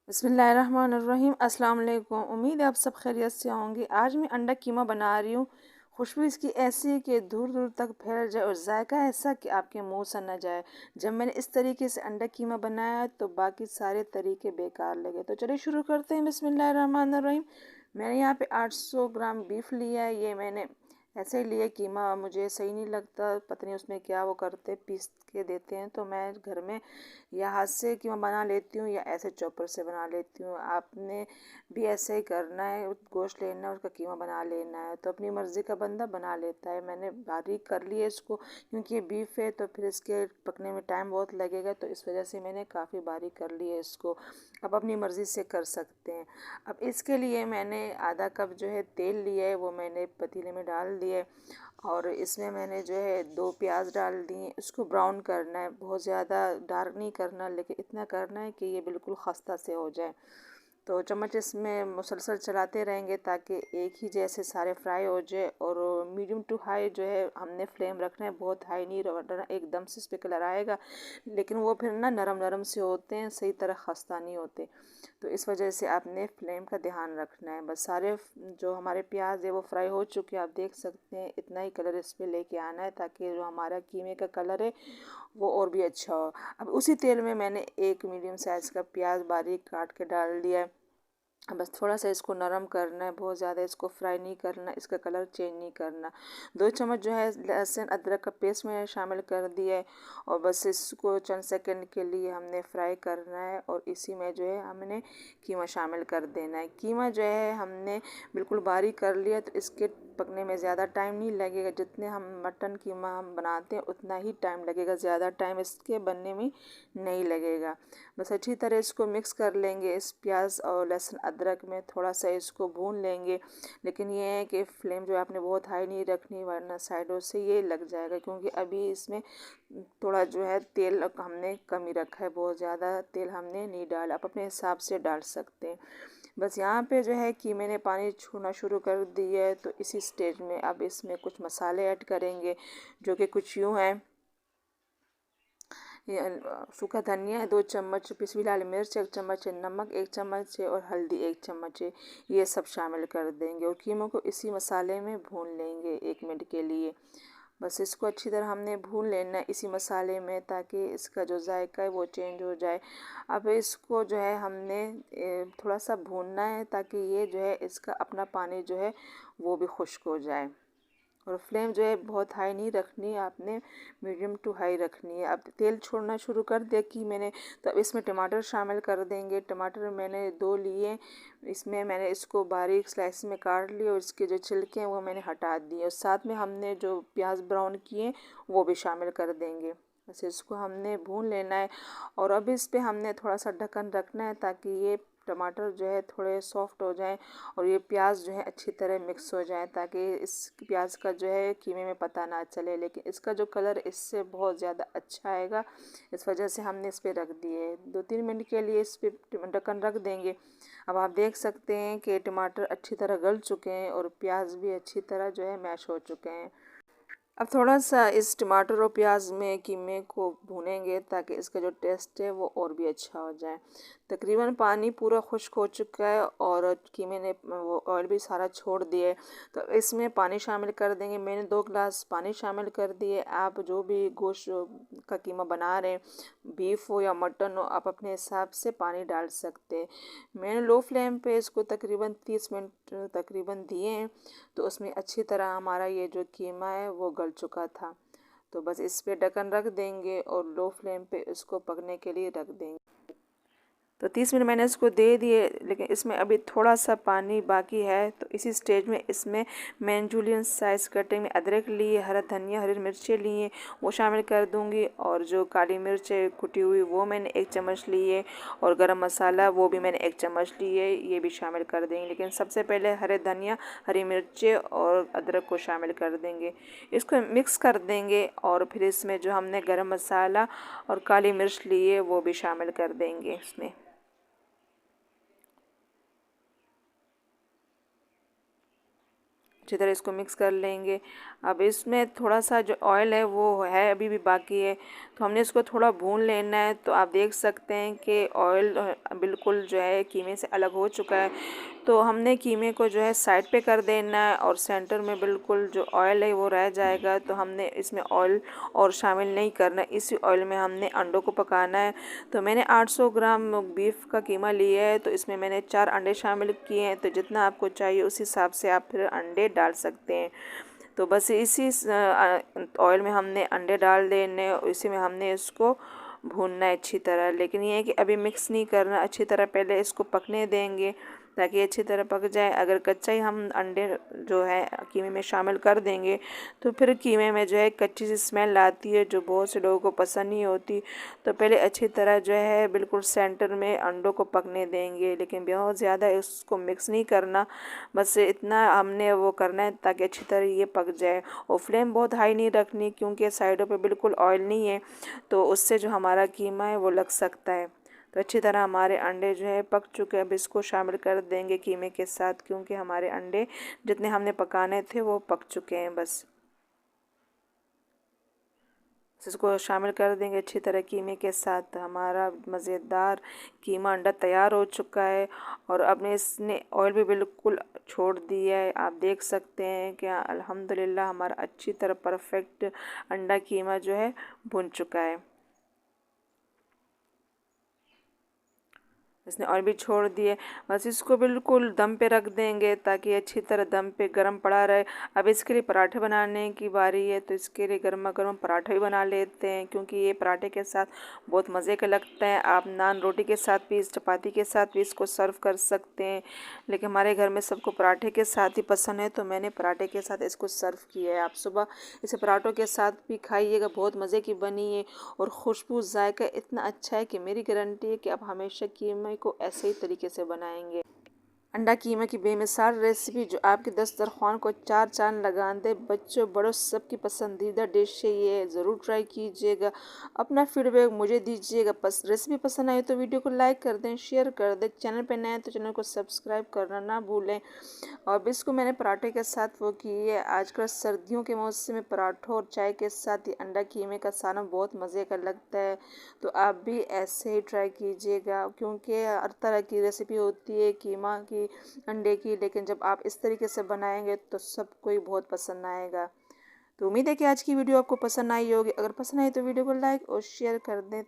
बिस्मिल्लाहिर्रहमानिर्रहीम। अस्सलाम वालेकुम। उम्मीद है आप सब खैरियत से होंगे। आज मैं अंडा कीमा बना रही हूँ। खुशबू इसकी ऐसी है कि दूर दूर तक फैल जाए और जायका ऐसा कि आपके मुंह से न जाए। जब मैंने इस तरीके से अंडा कीमा बनाया तो बाकी सारे तरीके बेकार लगे। तो चलिए शुरू करते हैं। बिस्मिल्लाहिर्रहमानिर्रहीम। मैंने यहाँ पे 800 ग्राम बीफ लिया है। ये मैंने ऐसे ही लिया। कीमा मुझे सही नहीं लगता, पता नहीं उसमें क्या वो करते, पीस के देते हैं। तो मैं घर में या हाथ से कीमा बना लेती हूँ या ऐसे चॉपर से बना लेती हूँ। आपने भी ऐसे ही करना है, गोश्त लेना है, उसका कीमा बना लेना है। तो अपनी मर्ज़ी का बंदा बना लेता है। मैंने बारीक कर लिया इसको, क्योंकि ये बीफ है तो फिर इसके पकने में टाइम बहुत लगेगा, तो इस वजह से मैंने काफ़ी बारीक कर लिया इसको। अब अपनी मर्ज़ी से कर सकते हैं। अब इसके लिए मैंने आधा कप जो है तेल लिया है, वो मैंने पतीले में डाल दिया है और इसमें मैंने जो है 2 प्याज डाल दिए। इसको ब्राउन करना है, बहुत ज़्यादा डार्क नहीं करना, लेकिन इतना करना है कि ये बिल्कुल खस्ता से हो जाए। तो चम्मच इसमें मुसलसल चलाते रहेंगे ताकि एक ही जैसे सारे फ्राई हो जाए। और मीडियम टू हाई जो है हमने फ्लेम रखना है, बहुत हाई नहीं रखना, एकदम से इस पर कलर आएगा लेकिन वो फिर ना नरम नरम से होते हैं, सही तरह खस्ता नहीं होते। तो इस वजह से आपने फ्लेम का ध्यान रखना है। बस सारे जो हमारे प्याज है वो फ्राई हो चुके हैं, आप देख सकते हैं। इतना ही कलर इस पर लेके आना है ताकि जो हमारा कीमे का कलर है वो और भी अच्छा हो। अब उसी तेल में मैंने एक मीडियम साइज़ का प्याज बारीक काट के डाल दिया है। बस थोड़ा सा इसको नरम करना है, बहुत ज़्यादा इसको फ्राई नहीं करना, इसका कलर चेंज नहीं करना। 2 चम्मच जो है लहसुन अदरक का पेस्ट मैंने शामिल कर दिया है और बस इसको चंद सेकंड के लिए हमने फ्राई करना है। और इसी में जो है हमने कीमा शामिल कर देना है। कीमा जो है हमने बिल्कुल बारीक कर लिया, तो इसके पकने में ज़्यादा टाइम नहीं लगेगा। जितने हम मटन कीमा हम बनाते हैं उतना ही टाइम लगेगा, ज़्यादा टाइम इसके बनने में नहीं लगेगा। बस अच्छी तरह इसको मिक्स कर लेंगे। इस प्याज और लहसुन अदरक में थोड़ा सा इसको भून लेंगे, लेकिन ये है कि फ्लेम जो है आपने बहुत हाई नहीं रखनी, वरना साइडों से ये लग जाएगा। क्योंकि अभी इसमें थोड़ा जो है तेल हमने कम ही रखा है, बहुत ज़्यादा तेल हमने नहीं डाला, आप अपने हिसाब से डाल सकते हैं। बस यहाँ पे जो है कि मैंने पानी छूना शुरू कर दिया है। तो इसी स्टेज में अब इसमें कुछ मसाले ऐड करेंगे, जो कि कुछ यूँ हैं। ये सूखा धनिया 2 चम्मच, पिसी हुई लाल मिर्च 1 चम्मच, नमक 1 चम्मच है और हल्दी 1 चम्मच है। ये सब शामिल कर देंगे और कीमों को इसी मसाले में भून लेंगे 1 मिनट के लिए। बस इसको अच्छी तरह हमने भून लेना है इसी मसाले में, ताकि इसका जो जायका है वो चेंज हो जाए। अब इसको जो है हमने थोड़ा सा भूनना है ताकि ये जो है इसका अपना पानी जो है वो भी खुश्क हो जाए। और फ्लेम जो है बहुत हाई नहीं रखनी है, आपने मीडियम टू हाई रखनी है। अब तेल छोड़ना शुरू कर दिया कि मैंने, तो अब इसमें टमाटर शामिल कर देंगे। टमाटर मैंने 2 लिए, इसमें मैंने इसको बारीक स्लाइस में काट लिया और इसके जो छिलके हैं वो मैंने हटा दिए। और साथ में हमने जो प्याज ब्राउन किए वो भी शामिल कर देंगे। बस इसको हमने भून लेना है। और अब इस पे हमने थोड़ा सा ढक्कन रखना है ताकि ये टमाटर जो है थोड़े सॉफ्ट हो जाएं और ये प्याज जो है अच्छी तरह मिक्स हो जाए, ताकि इस प्याज का जो है कीमे में पता ना चले। लेकिन इसका जो कलर इससे बहुत ज़्यादा अच्छा आएगा, इस वजह से हमने इस पर रख दिए। 2-3 मिनट के लिए इस पर ढक्कन रख देंगे। अब आप देख सकते हैं कि टमाटर अच्छी तरह गल चुके हैं और प्याज भी अच्छी तरह जो है मैश हो चुके हैं। अब थोड़ा सा इस टमाटर और प्याज में कीमे को भूनेंगे ताकि इसका जो टेस्ट है वो और भी अच्छा हो जाए। तकरीबन पानी पूरा खुश्क हो चुका है और कीमे ने वो ऑयल भी सारा छोड़ दिया है। तो इसमें पानी शामिल कर देंगे। मैंने 2 गिलास पानी शामिल कर दिए। आप जो भी गोश्त का कीमा बना रहे हैं, बीफ हो या मटन हो, आप अपने हिसाब से पानी डाल सकते हैं। मैंने लो फ्लेम पे इसको तकरीबन 30 मिनट तकरीबन दिए हैं। तो उसमें अच्छी तरह हमारा ये जो कीमा है वो गल चुका था। तो बस इस पे ढक्कन रख देंगे और लो फ्लेम पे इसको पकने के लिए रख देंगे। तो 30 मिनट मैंने इसको दे दिए, लेकिन इसमें अभी थोड़ा सा पानी बाकी है। तो इसी स्टेज में इसमें मैंने जूलियन साइज़ कटिंग में अदरक लिए, हरा धनिया, हरी मिर्चें लिए, वो शामिल कर दूंगी। और जो काली मिर्च है कुटी हुई वो मैंने 1 चम्मच ली है और गरम मसाला वो भी मैंने 1 चम्मच ली है, ये भी शामिल कर देंगे। लेकिन सबसे पहले हरे धनिया, हरी मिर्चें और अदरक को शामिल कर देंगे। इसको मिक्स कर देंगे और फिर इसमें जो हमने गरम मसाला और काली मिर्च ली है वो भी शामिल कर देंगे इसमें। अच्छी तरह इसको मिक्स कर लेंगे। अब इसमें थोड़ा सा जो ऑयल है वो है अभी भी बाकी है, तो हमने इसको थोड़ा भून लेना है। तो आप देख सकते हैं कि ऑयल बिल्कुल जो है कीमे से अलग हो चुका है। तो हमने कीमे को जो है साइड पे कर देना है और सेंटर में बिल्कुल जो ऑयल है वो रह जाएगा। तो हमने इसमें ऑयल और शामिल नहीं करना, इसी ऑयल में हमने अंडों को पकाना है। तो मैंने 800 ग्राम बीफ का कीमा लिया है, तो इसमें मैंने 4 अंडे शामिल किए हैं। तो जितना आपको चाहिए उस हिसाब से आप फिर अंडे डाल सकते हैं। तो बस इसी ऑयल में हमने अंडे डाल देने और इसी में हमने इसको भूनना है अच्छी तरह। लेकिन ये है कि अभी मिक्स नहीं करना, अच्छी तरह पहले इसको पकने देंगे ताकि अच्छी तरह पक जाए। अगर कच्चा ही हम अंडे जो है कीमे में शामिल कर देंगे तो फिर कीमे में जो है कच्ची सी स्मेल आती है, जो बहुत से लोगों को पसंद नहीं होती। तो पहले अच्छी तरह जो है बिल्कुल सेंटर में अंडों को पकने देंगे, लेकिन बहुत ज़्यादा इसको मिक्स नहीं करना, बस इतना हमने वो करना है ताकि अच्छी तरह ये पक जाए। और फ्लेम बहुत हाई नहीं रखनी क्योंकि साइडों पे बिल्कुल ऑयल नहीं है, तो उससे जो हमारा कीमा है वो लग सकता है। तो अच्छी तरह हमारे अंडे जो है पक चुके हैं। अब इसको शामिल कर देंगे कीमे के साथ, क्योंकि हमारे अंडे जितने हमने पकाने थे वो पक चुके हैं। बस इसको शामिल कर देंगे अच्छी तरह कीमे के साथ। हमारा मज़ेदार कीमा अंडा तैयार हो चुका है और अब इसने ऑयल भी बिल्कुल छोड़ दिया है। आप देख सकते हैं कि अल्हम्दुलिल्लाह हमारा अच्छी तरह परफेक्ट अंडा कीमा जो है भुन चुका है। इसने ऑयल भी छोड़ दिए। बस इसको बिल्कुल दम पे रख देंगे ताकि अच्छी तरह दम पे गरम पड़ा रहे। अब इसके लिए पराठे बनाने की बारी है, तो इसके लिए गर्मा गर्म पराठे भी बना लेते हैं, क्योंकि ये पराठे के साथ बहुत मज़े के लगते हैं। आप नान रोटी के साथ भी, चपाती के साथ भी इसको सर्व कर सकते हैं, लेकिन हमारे घर में सबको पराठे के साथ ही पसंद है, तो मैंने पराठे के साथ इसको सर्व किया है। आप सुबह इसे पराठों के साथ भी खाइएगा, बहुत मज़े की बनी है और खुशबू जायका इतना अच्छा है कि मेरी गारंटी है कि आप हमेशा कीमे को ऐसे ही तरीके से बनाएंगे। अंडा कीमा की बेमिसाल रेसिपी जो आपके दस्तरखान को चार चांद लगा दे। बच्चों बड़ों सबकी पसंदीदा डिश है ये, ज़रूर ट्राई कीजिएगा। अपना फीडबैक मुझे दीजिएगा। रेसिपी पसंद आई तो वीडियो को लाइक कर दें, शेयर कर दें। चैनल पे नए हैं तो चैनल को सब्सक्राइब करना ना भूलें। और इसको मैंने पराठे के साथ वो की है। आजकल सर्दियों के मौसम में पराठों और चाय के साथ ही अंडा कीमे का खाना बहुत मज़े का लगता है। तो आप भी ऐसे ही ट्राई कीजिएगा, क्योंकि हर तरह की रेसिपी होती है कीमा की, अंडे की, लेकिन जब आप इस तरीके से बनाएंगे तो सबको ही बहुत पसंद आएगा। तो उम्मीद है कि आज की वीडियो आपको पसंद आई होगी। अगर पसंद आई तो वीडियो को लाइक और शेयर कर दें।